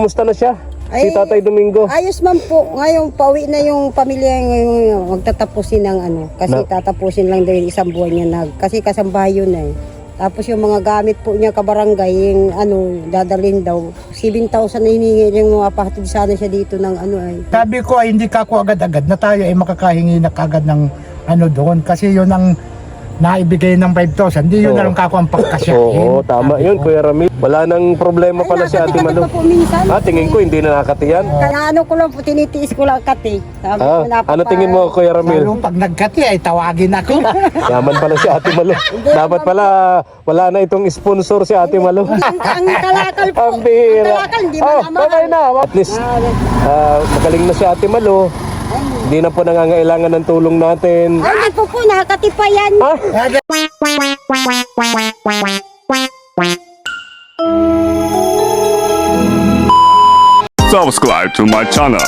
Kumusta na siya? Si Ay, Tatay Domingo. ayos man po. Ngayon, pauwi na yung pamilya ngayon. Magtatapusin ng ano. Kasi tatapusin lang daw yung isang buwan niya. Kasi kasambahay yun eh. Tapos yung mga gamit po niya kabarangay, yung ano, dadalhin daw. 7,000 na hiningi yung mapahatid sana siya dito ng ano ay. Sabi ko ay hindi ka ako agad-agad na tayo ay makakahingi na kagad ng ano doon. Kasi yun ang naibigay ng 5,000. Hindi yun na lang kako ang pagkasyahin. Oo, tama yun, Kuya Ramil. Wala nang problema pala si Ate Malu. Pa po minsan. Tingin ko hindi na nakatiyan. Kaya ano ko lang po, tinitiis ko lang kati. Sabi ko, Ano tingin mo, Kuya Ramil? Lalo pag nagkati ay tawagin ako. Yaman pala si Ate Malu. Dapat pala wala na itong sponsor si Ate Malu. Ang kalakal po. Ang bihira. Ang kalakal, hindi mo naman. Okay na. At least, magaling na si Ate Malu. Hindi na po nangangailangan ng tulong natin. Ay, hindi po, nakatipayan. Subscribe to my channel.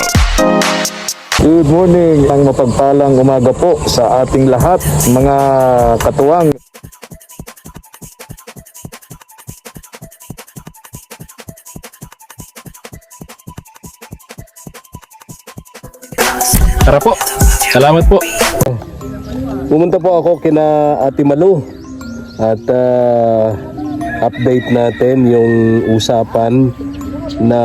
Good morning, ang mapagpalang umaga po sa ating lahat, mga katuwang. Tara po, salamat po. Pumunta po ako kina Ate Malu at update natin yung usapan na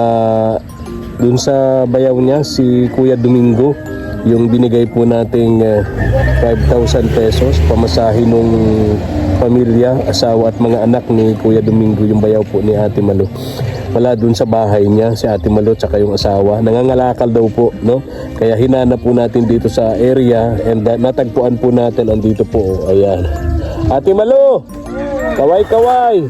dun sa bayaw niya, si Kuya Domingo, yung binigay po nating 5,000 pesos pamasahe nung pamilya, asawa at mga anak ni Kuya Domingo, yung bayaw po ni Ate Malu. Wala dun sa bahay niya si Ate Malu tsaka yung asawa, nangangalakal daw po, no? Kaya hinanap po natin dito sa area and natagpuan po natin, andito po, ayan. Ate Malu, kaway-kaway.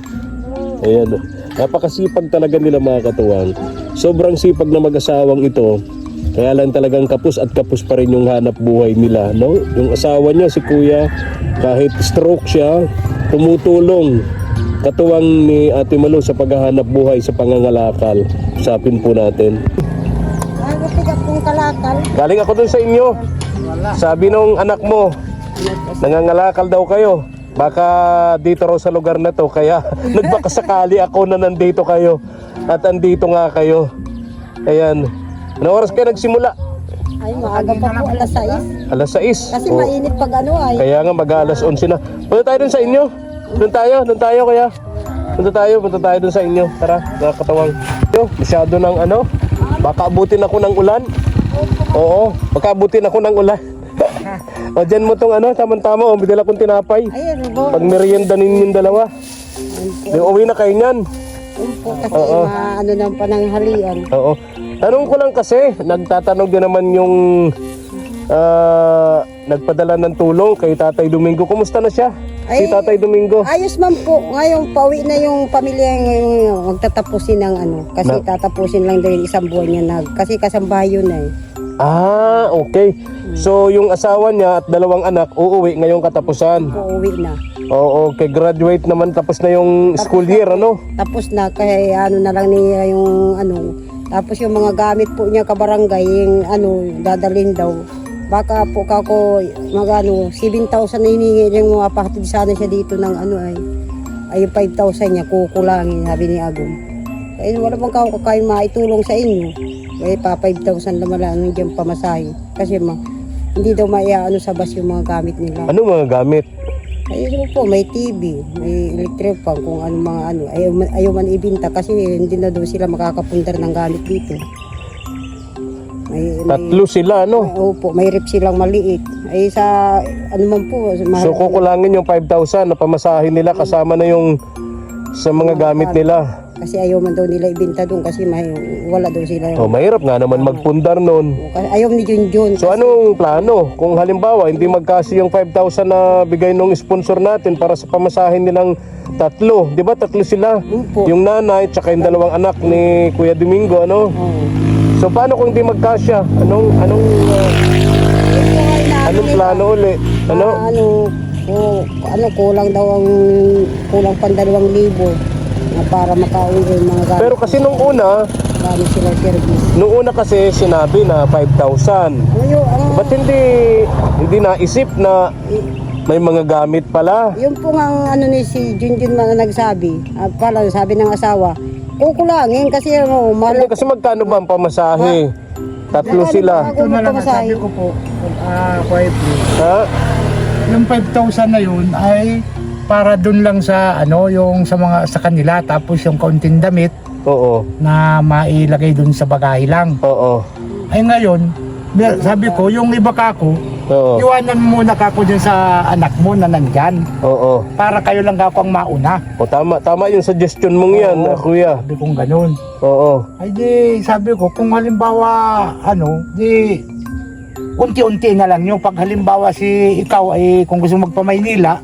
Ayan, napakasipag talaga nila mga katuwang. Sobrang sipag na mag-asawang ito. Kaya lang talagang kapos at kapos pa rin yung hanap buhay nila, no? Yung asawa niya, si Kuya, kahit stroke siya, tumutulong. Katuwang ni Ate Malu sa paghahanap buhay sa pangangalakal. Usapin po natin. Ay, matigas pong kalakal. Galing ako dun sa inyo. Sabi nung anak mo, nangangalakal daw kayo. Baka dito raw sa lugar na to. Kaya nagbakasakali ako na nandito kayo. At andito nga kayo. Ayan. Ano oras kayo nagsimula? Ay, maaga pa po, alas 6. Alas 6. Kasi mainit pag ano ay. Kaya nga mag-alas 11 na. Punta tayo dun sa inyo. Doon tayo kaya. Punta tayo dun sa inyo. Tara, nakakatawang. Masyado ng ano. Baka abutin ako ng ulan. Oo, baka abutin ako ng ulan. O dyan mo tong ano, tama-tama. O, bigla akong tinapay. Ay, ano Pag merienda ninyong dalawa. Uwi na kayo nyan. po, kasi ano ng pananghalian. Oo. Tanong ko lang kasi, nagtatanong din naman yung nagpadala ng tulong kay Tatay Domingo. Kumusta na siya? Si Ay, Tatay Domingo. ayos man po. Ngayon, pauwi na yung pamilya ngayon. Magtatapusin ng ano. Kasi tatapusin lang daw yung isang buwan niya. Kasi kasambahay yun eh. Okay. So yung asawa niya at dalawang anak uuwi ngayong katapusan. Uuwi na. Oo, okay. Graduate naman, tapos na yung school year, ano? Tapos na, kaya ano na lang niya yung ano. Tapos yung mga gamit po niya kabarangay, yung ano, dadalhin daw. Baka po kako magano 7,000 na hiningi yung mapahatid sana siya dito ng ano ay 5,000 niya kukulangin, sabi ni Agum. Kaya wala bang kako kayo maitulong sa inyo. Kaya pa 5,000 naman lang diyan pamasahe. Kasi hindi daw maiaano sa bus yung mga gamit nila. Ano mga gamit? Ayun po, may TV, may electric fan, kung ano mga ano. Ayaw man ibinta kasi hindi na daw sila makakapundar ng gamit dito. Tatlo sila, ano? Opo, may rip silang maliit. Ay sa ano man po. So kukulangin yung 5,000 na pamasahin nila kasama na yung sa mga gamit nila. Kasi ayaw man daw nila ibinta doon kasi wala daw sila. Oh, mahirap nga naman magpundar nun. Ayaw ni Junjun. So anong plano? Kung halimbawa hindi magkasi yung 5,000 na bigay nung sponsor natin para sa pamasahin nilang tatlo, di ba tatlo sila? Opo. Yung nanay tsaka yung dalawang anak ni Kuya Domingo, ano? So paano kung hindi magkasya? Anong plano uli? Kulang daw kulang pang 2,000 na para makauwi yung mga gamit. Pero kasi nung una sila service. Nung una kasi sinabi na 5,000. Ba't hindi naisip na may mga gamit pala? Yung po nga ano ni si Junjun na nagsabi, pala sabi ng asawa, kukulangin kasi ano, Hindi, mahal. kasi magkano ba ang pamasahe? Tatlo sila. Ito na lang ang sabi ko po, quietly. Ha? Yung 5,000 na yun ay para dun lang sa ano, yung sa kanila, tapos yung kaunting damit Oo. na mailagay dun sa bagahe lang. Oo. Ay ngayon, sabi ko, yung iba kako, Oo. iwanan muna kako dyan sa anak mo na nandyan. Oo. Para kayo lang kako ang mauna. O tama yung suggestion mong yan, Oo. kuya. Sabi kong ganun. Oo. Ay di, sabi ko, kung halimbawa, di, unti-unti na lang yung pag halimbawa si ikaw ay kung gusto magpa-Maynila,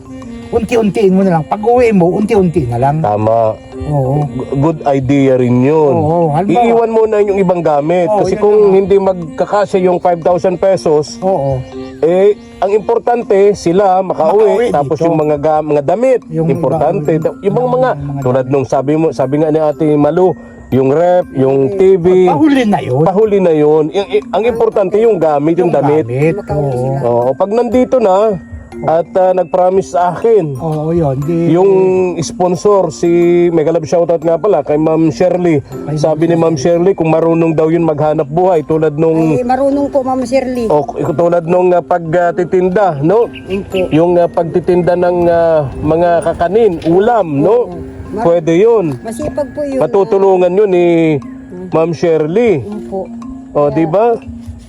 unti-untiin mo na lang. Pag uwi mo, unti-unti na lang. Tama. Oo. Good idea rin yun. Oo, halimbawa. Iiwan mo na yung ibang gamit. Oo, Kasi yun kung na. hindi magkakasya yung 5,000 pesos, Oo. eh, ang importante, sila makauwi. Makauwi Tapos dito. yung mga damit, Yung importante. Yung mga, mga tulad nung sabi nga ni Ate Malu, yung rep, yung TV, Pahuli na yun. pahuli na yun. Ang importante yung gamit, yung damit. Makauwi Oo. sila. Oo, pag nandito na, at nag-promise sa akin, Oo, yun. Di, yung sponsor, si Mega Love shoutout nga pala kay Ma'am Shirley. Sabi ni Ma'am Shirley, kung marunong daw yun maghanap buhay, tulad nung Ay, marunong po, Ma'am Shirley. tulad nung pagtitinda, no? Yung pagtitinda ng mga kakanin, ulam, no? Pwede yun. Masipag po yun. Matutulungan yun ni Ma'am Shirley. Yun po. O, di ba?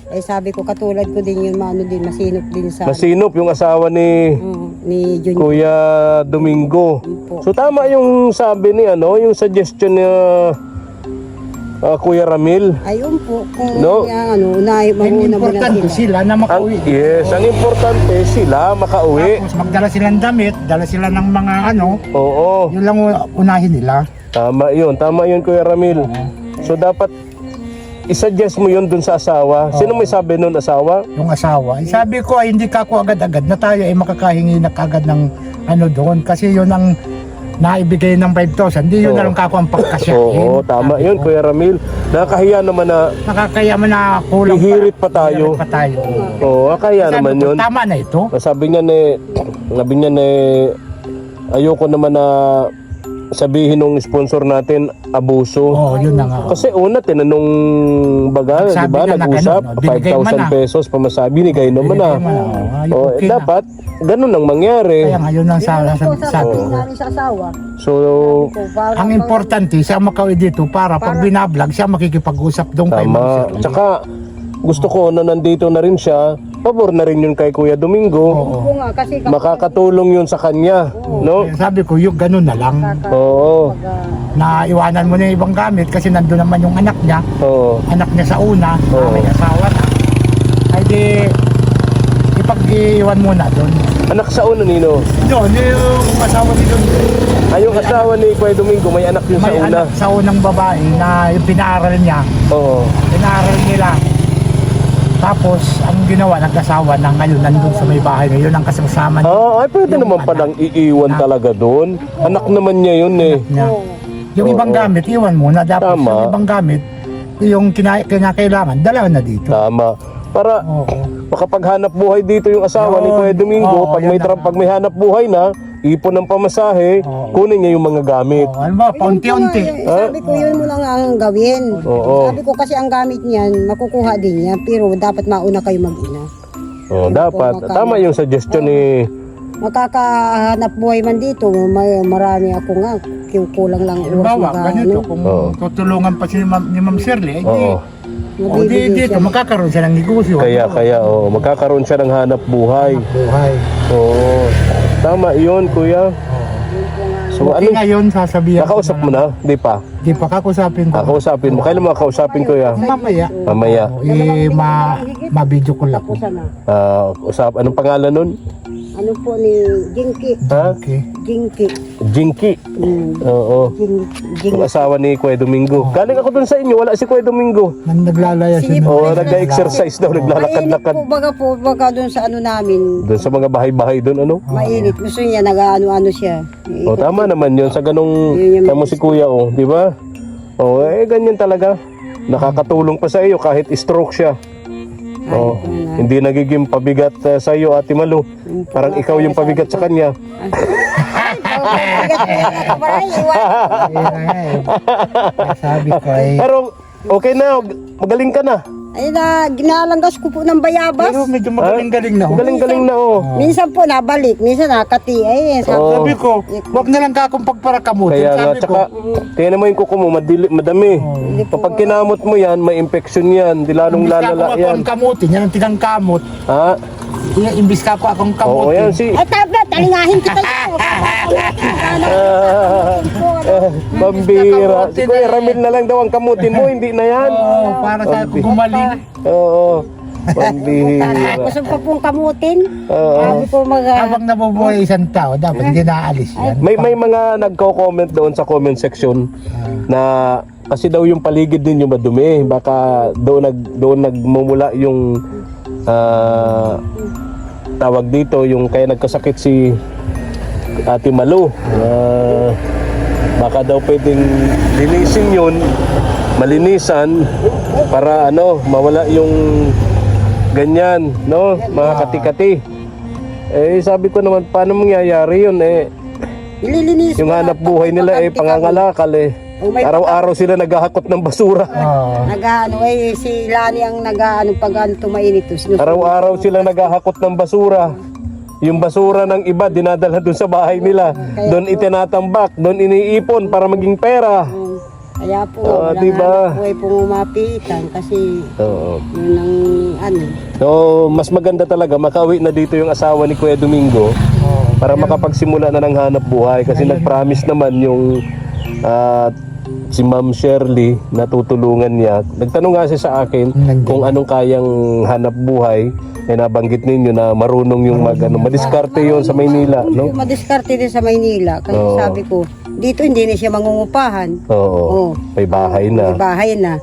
Ay sabi ko, katulad ko din yun, masinop din sa Masinop yung asawa ni ni Jun. Kuya Domingo. Po. So tama yung sabi ni yung suggestion ni Kuya Ramil. Ayun po, kung No? unay, ang mauna muna importante sila. sila na makauwi. Ang importante sila makauwi. Tapos magdala silang damit, dala sila ng mga Oo. yun lang unahin nila. Tama yun Kuya Ramil. So dapat i-suggest mo yun dun sa asawa. Sino may sabi nun, asawa? Yung asawa. Sabi ko ay hindi kako agad-agad na tayo ay makakahingi na kagad ng doon kasi yun ang naibigay ng 5,000. Hindi yun Oo. na lang kako ang pagkasyahin. Oo, tama yun Kuya Ramil. Nakakahiya naman na Nakakaya man na kulang Hihirit pa tayo. Hihirit pa tayo. kaya Sabi naman ko, yun. tama na ito. Sabi niya ayoko naman na sabihin ng sponsor natin abuso. Oo, yun na nga. Kasi una, tinanong baga, di Nagsabi ba, na na nag-usap, ganun, no? Binigay mo 5,000 na. pesos pamasabi, binigay naman na. Binigay mo na, oo. Oh, Okay na. dapat, ganun ang mangyari. Kaya nga yun ang sabi Sabi ko. namin sa asawa. So, Po, para Ang importante, siya makauwi dito para pag binablog, siya makikipag-usap doon kay tama. Ma'am. Tsaka, gusto ko na nandito na rin siya, pabor na rin yun kay Kuya Domingo. po nga, kasi Makakatulong yun sa kanya, no? Kaya sabi ko, yung ganun na lang. Oo. Na iwanan mo na yung ibang gamit kasi nandun naman yung anak niya. Oo. Anak niya sa una, Oo. may asawa na. Ay di, ipag-iwan mo na doon. Anak sa una, Nino. Doon, yung asawa ni doon. Yung asawa ni Kuya Domingo, may anak yun sa May una. anak sa unang babae na yung pinaaral niya. Oo. Pinaaral nila. Tapos, ang ginawa, nag-asawa na ngayon nandun sa may bahay na yun ang kasama niya. Ay pwede naman palang iiwan talaga doon. Anak naman niya yun eh. niya. Yung ibang Oo. gamit, iwan mo na. Dapat Tama. yung ibang gamit, yung kinakailangan, dala na dito. Tama. Para Oo. makapaghanap buhay dito yung asawa ni Yun. Kuya Domingo. Oo, Pag may, yun na. pag may hanap buhay na, ipon ng pamasahe, Oo. kunin niya yung mga gamit. Oh, alam mo, paunti-unti. Sabi ko, yun mo lang ang gawin. Oo. Sabi ko kasi ang gamit niyan, makukuha din niya, pero dapat mauna kayo mag-ina. Dapat. Tama yung suggestion ni... Makakahanap buhay man dito, marami ako nga, kulang lang oras Halimbawa, mag- ganito, ano, kung Oo. tutulungan pa si ni Ma'am Shirley, Oo. mabibigay dito, siya. magkakaroon siya ng negosyo. Kaya, magkakaroon siya ng hanap buhay. Buhay. Oo. Tama yun, Kuya. So, Okay ano? ngayon, sasabihan Nakausap mo na? Di pa? Di pa kakusapin ko. Kausapin mo. Kailan mo kausapin, Kuya? Mamaya. Mamaya. Ma-video call ako. Sana. Anong pangalan nun? Ano po ni Jinky? Ha? Okay. Jinky. Jinky. Oo. Jing. Yung asawa ni Kuya Domingo. Galing ako dun sa inyo, wala si Kuya Domingo. Naglalaya siya. Sige doon. Oo, nag-exercise daw, Mainit naglalakad-lakad. po baga doon sa ano namin. Doon sa mga bahay-bahay doon, ano? Mainit. Gusto niya nag-ano-ano siya. O, tama naman yun. Sa ganong, Yun yung tamo si Kuya, di ba? O, ganyan talaga. Nakakatulong pa sa iyo kahit stroke siya. Oh, hindi nagiging pabigat sa iyo, Ate Malu. Parang ikaw yung pabigat sa kanya. Bigat ko yan ang kabaray, iwan. Ayun na nga eh. Sabi ko eh. Pero okay na, magaling ka na. Ay na, ginalanggas ko po ng bayabas. Pero medyo magaling-galing na ho. Galing-galing na oh. Minsan po nabalik, minsan nakati. Ay, Oo. Sabi ko, wag na lang ka akong pagparakamutin. Kaya nga, Sabi ko, tsaka, tingnan mo yung kuko mo, madami. Kapag kinamot mo yan, may infection yan, di lalong imbis ka lalala ako yan. akong kamutin, yan ang tigang kamot. Ha? Imbis ka ako akong Oo, kamutin. yan si... ay tabi, talingahin kita yun. Pambira. Si Kuya Ramil na lang daw ang kamutin mo, hindi na yan. Oo, para sa ako gumaling. Oo. Pambira. Gusto pa pong kamutin. Oo. Sabi ko Habang nabubuhay isang tao, dapat hindi naalis yan. May mga nagko-comment doon sa comment section na kasi daw yung paligid ninyo madumi, baka doon nagmumula yung tawag dito, yung kaya nagkasakit si Ate Malu. Baka daw pwedeng linisin yun, malinisan para mawala yung ganyan, no? Mga kati-kati. Eh sabi ko naman, paano mangyayari yun ililinis yung hanap buhay nila pangangalakal araw-araw sila naghahakot ng basura. Nag-ano si Lani ang nag-ano pag tumainit to. Araw-araw sila naghahakot ng basura. Yung basura ng iba dinadala doon sa bahay nila. Doon itinatambak, doon iniipon para maging pera. Kaya po, Ah, walang diba? hanap buhay pong umapitan kasi Oo. yun ang So, mas maganda talaga makauwi na dito yung asawa ni Kuya Domingo para makapagsimula na ng hanap buhay kasi nag-promise naman yung si Ma'am Shirley na tutulungan niya. Nagtanong nga siya sa akin kung anong kayang hanap buhay. Nabanggit ninyo na marunong yung madiskarte yon sa Maynila, no? madiskarte din sa Maynila. Kasi Oo. sabi ko, dito hindi na siya mangungupahan. Oo. Oo. May bahay May na. bahay na.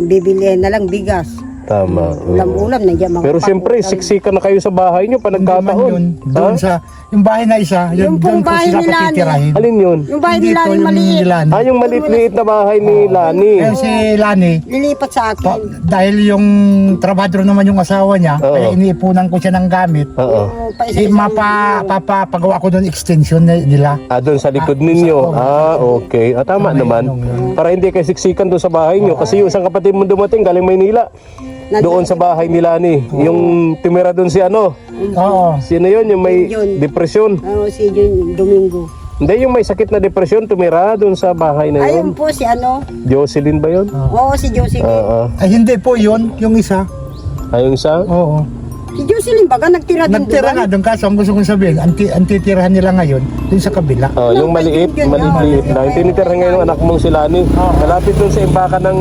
Bibili na lang bigas. Tama. oo. Ulam-ulam na dyan. Pero siyempre, siksikan na kayo sa bahay nyo pa Hindi man nagkataon. yun. Ha? Doon sa, yung bahay na isa, Yung doon pong ko bahay sila nila, patitirahin. Alin yun? Yung bahay nila Dito ni yung maliit. Lani. Yung maliit-liit na bahay ni Lani. Ngayon si Lani, Lilipat sa akin. dahil yung trabador naman yung asawa niya, Oo. kaya iniipunan ko siya ng gamit. Oo. Papagawa ko doon extension nila. Doon sa likod ninyo. Okay. Tama naman. Para hindi kayo siksikan doon sa bahay nyo. Kasi yung isang kapatid mo dumating galing Maynila. Doon sa bahay ni Lani. Yung tumira doon si Oo. Sino yun? Yung may Yun. depresyon. Si Domingo. Hindi, yung may sakit na depresyon tumira doon sa bahay na Ayun yun. po si Jocelyn ba yun? Oo, si Jocelyn. Oo. Ay hindi po yun, yung isa. Yung isa? Oo. Si Jocelyn baga nagtira din Nagtira nga doon kaso ang gusto kong sabihin, antitirahan nila ngayon doon sa kabila. Yung maliit na. Yung tinitira ngayon ng anak mong si Lani. Malapit doon sa imbakan ng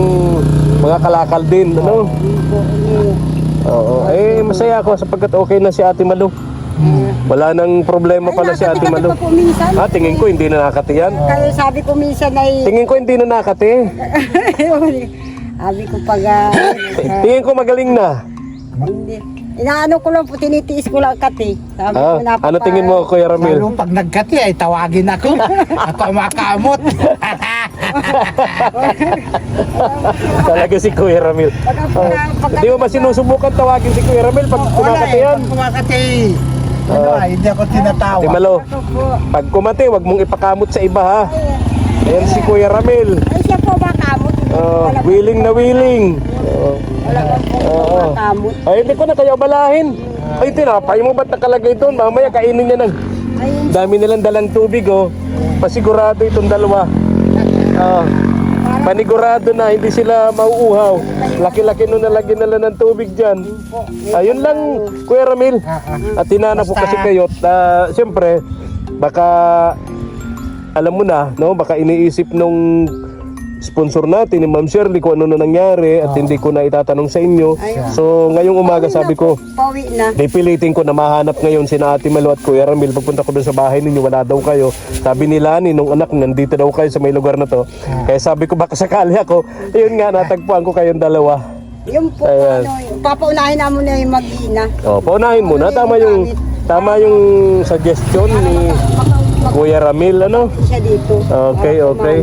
mga kalakal din. Ano? Oo. Masaya ako sapagkat okay na si Ate Malu. Wala nang problema pala si Ate Malu. po minsan. Tingin ko hindi na nakati yan. Kaya sabi ko minsan ay Tingin ko hindi na nakati. sabi ko pag Tingin ko magaling na. hindi. Inaano ko lang po, tinitiis ko lang kati. Sabi ko Ano tingin mo, Kuya Ramil? Lalo pag nagkati ay tawagin ako. Ako ang makamot. Talaga si Kuya Ramil. Hindi mo ba sinusubukan tawagin si Kuya Ramil pag kumakati yan? Pag kumakati, hindi ako tinatawa. Ate Malo, pag kumati, wag mong ipakamot sa iba ha. Ayan si Kuya Ramil. Ay siya po ba kamot? Willing na willing. Wala po kamot. Ay, hindi ko na kayo balahin. Ay, tinapay mo ba't nakalagay doon? Mamaya kainin niya ng Ayun. dami nilang dalang tubig, oh. Pasigurado itong dalawa. Panigurado na, hindi sila mauuhaw. Laki-laki nung nalagyan nila ng tubig dyan. Ayun lang, Kuya Ramil. At hinanap ko kasi kayo. Siyempre, baka alam mo na, no? Baka iniisip nung sponsor natin ni Ma'am Shirley kung ano na nangyari at hindi ko na itatanong sa inyo. So ngayong umaga sabi ko, Pauwi na. pipilitin ko na mahanap ngayon si Ate Malu at Kuya Ramil. Pagpunta ko doon sa bahay ninyo, wala daw kayo. Sabi ni Lani, nung anak, nandito daw kayo sa may lugar na to. Kaya sabi ko, baka sakali ako. Ayun nga, natagpuan ko kayong dalawa. Yung po, Ayan. papaunahin namin na yung mag-ina. Paunahin muna. Tama yung suggestion ni Kuya Ramil, ano? Siya dito. Okay, okay.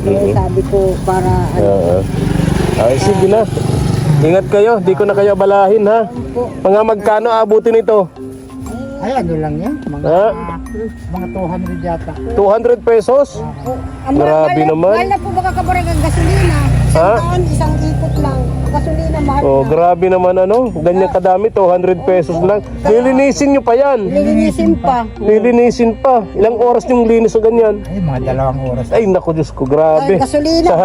Sabi ko para Ay, sige na. Ingat kayo, di ko na kayo balahin ha. Mga magkano abutin ito? Ay, ano lang yan? Mga Ha? Mga 200 yata. 200 pesos? Grabe naman. Mahal na po baka kabarangay ang gasolina. Ha? Isang ikot lang. Gasolina mahal Oh, na. grabe naman ano. Ganyan kadami, 200 pesos lang. Lilinisin nyo pa yan. Lilinisin pa. Lilinisin pa. Ilang oras yung linis o ganyan? Ay, mga 2 oras. Ay, naku, Diyos ko, grabe. Ay, gasolina,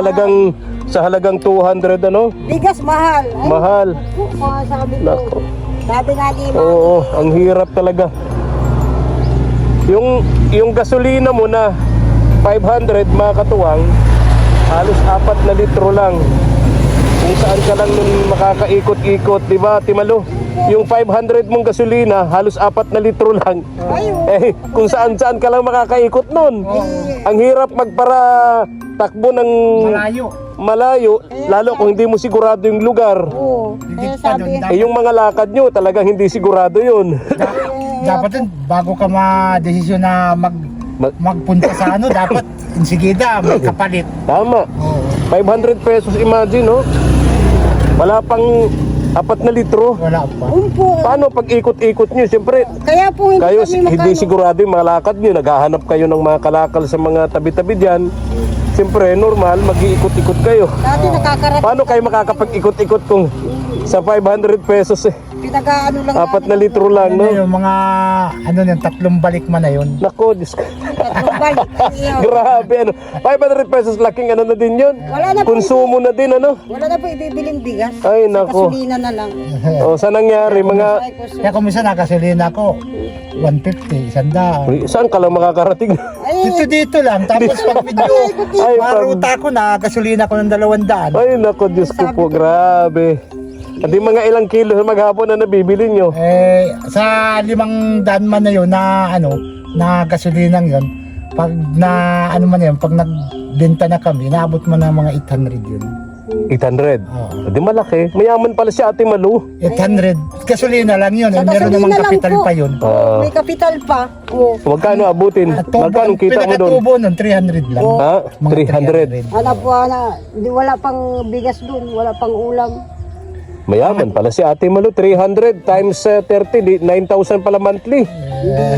Sa halagang 200 ano? Bigas mahal. Ay, Mahal. po, sabi ko. Nako. Sabi nga ni Mami. Oo, ang hirap talaga. Yung gasolina mo na 500 mga katuwang, halos 4 na litro lang. Kung saan ka lang nun makakaikot-ikot, di ba, Timalo? Yung 500 mong gasolina, halos 4 na litro lang. Eh, kung saan-saan ka lang makakaikot nun. Ang hirap magpara takbo ng Malayo. malayo, lalo kung hindi mo sigurado yung lugar. Oo. Kaya sabi, Eh, yung mga lakad nyo, talagang hindi sigurado yun. Dapat din, bago ka ma-desisyon na magpunta sa ano, dapat insigida may kapalit. Tama. 500 pesos, imagine, no? Wala pang 4 na litro. Wala pa. umpo. Paano pag ikot-ikot nyo? Siyempre, Kaya po hindi kayo kami hindi makano. sigurado yung mga lakad nyo. Naghahanap kayo ng mga kalakal sa mga tabi-tabi dyan. Siyempre, normal, mag-iikot-ikot kayo. Dati nakakarating. Paano kayo makakapag-ikot-ikot kung sa 500 pesos eh? Pinag-ano lang 4 na litro lang, Ano no? yung mga, ano yung 3 balik man na yun. Nako, Diyos ko. Tatlong balik. Grabe, ano. 500 pesos, laking ano na din yun. Wala na po. Konsumo na din, ano? Wala na po ibibiling bigas. Ay, nako. Gasolina na lang. O, saan nangyari? Mga, Ay, ko, Kaya kung minsan nakasalina ko, 150, 100. Uy, saan ka lang makakarating? Ay, Dito lang, tapos pag medyo Ay, maruta ko na, gasolina ko ng 200. Ay, nako, Diyos ko po, grabe. Hindi mga ilang kilo maghapon na nabibili nyo. Eh, sa 500 man na yun, na ano, na gasolinang yun, pag na, ano man yun, pag nagbenta na kami, naabot mo na mga 800 yun. 800. Oo. Di malaki. Mayaman pala si Ate Malu. 800. Gasolina lang yun, eh, Sa meron namang gasolina lang kapital po. pa yun. may kapital pa. Oo. Magkano abutin? At tubo, Magkano kita mo doon? pinakatubo nun, 300 lang. Ha? Mga 300. Ano po, di wala pang bigas doon, wala pang ulam. Mayaman pala si Ate Malu. 300 times 30, 9,000 pala monthly.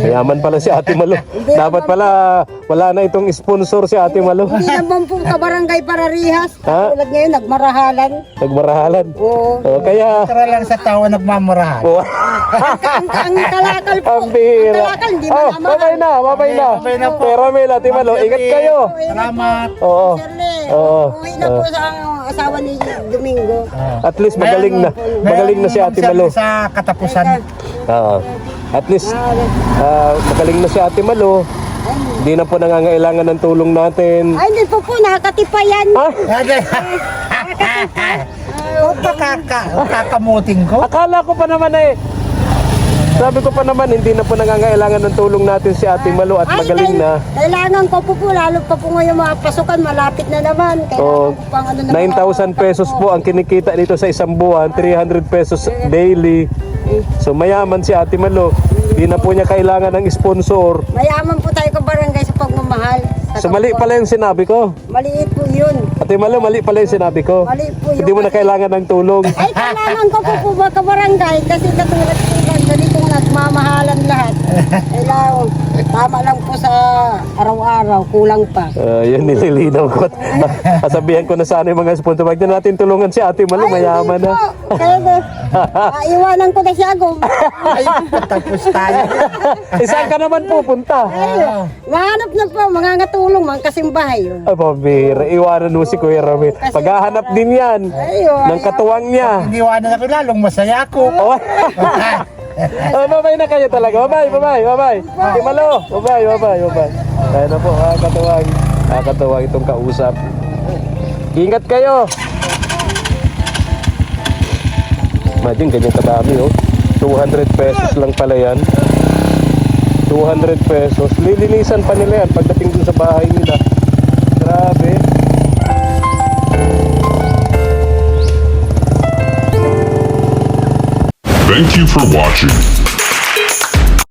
Mayaman pala si Ate Malu. Dapat pala wala na itong sponsor si Ate Malu. Hindi naman po kabarangay Pararihas. Ha? Tulad ngayon, nagmarahalan. Nagmarahalan. Oo. O, kaya... Tara lang sa tawa nagmamarahan. Oh, Ang kalakal po. ang bihira. Ang kalakal, hindi Oh, malaman. babay na, babay na. Babay na po. Pero Mel, Ate Malu, ingat kayo. Salamat. Oo. Shirley, Oo. uwi na po sa asawa ni Domingo. At least magaling na. Magaling na si Ate Malu. Sa katapusan. Oo. At least magaling na si Ate Malu. Hindi na po nangangailangan ng tulong natin. Ay, hindi po nakakatipayan. Ah, Kakamuting ko. akala ko pa naman sabi ko pa naman, hindi na po nangangailangan ng tulong natin si Ate Malu at magaling na. Kailangan ko po, lalo pa po ngayon mga pasukan, malapit na naman. Oh, Kailangan ko pang ano na 9,000 pesos po ang kinikita dito sa isang buwan, 300 pesos daily. So mayaman si Ate Malu. Hindi na po niya kailangan ng sponsor. Mayaman po tayo kabarangay sa pagmamahal. So mali pala yung sinabi ko. Maliit po yun. Ate Malu, mali pala yung sinabi ko. Mali po yun. Hindi mo na kailangan ng tulong. Ay, kailangan ko po ba kabarangay kasi katulad po ba, ganito nga nagmamahalan lahat. Kailangan, tama lang po sa araw-araw, kulang pa. Yan nililinaw ko. Sasabihan ko na sana yung mga sponsor. Wag na natin tulungan si Ate Malu, mayaman na. Kaya iwanan ko na siya agom. Ay, tapos tayo. Saan ka naman pupunta? Mahanap na po, mga ngatulong, mga kasimbahay. Ay, pabira. Iwanan mo si Kuya Ramil. Paghahanap din yan ng katuwang niya. Iniwanan ako lalong masaya ako. Oh. Oh, babay na kayo talaga. Babay, babay, babay. Ate Malu, babay, babay, babay. Kaya na po, katuwang. Katuwang itong kausap. Ingat kayo. Imagine, ganyan kadami, oh. 200 pesos lang pala yan. 200 pesos. Lilinisan pa nila yan pagdating dun sa bahay nila. Grabe. Thank you for watching.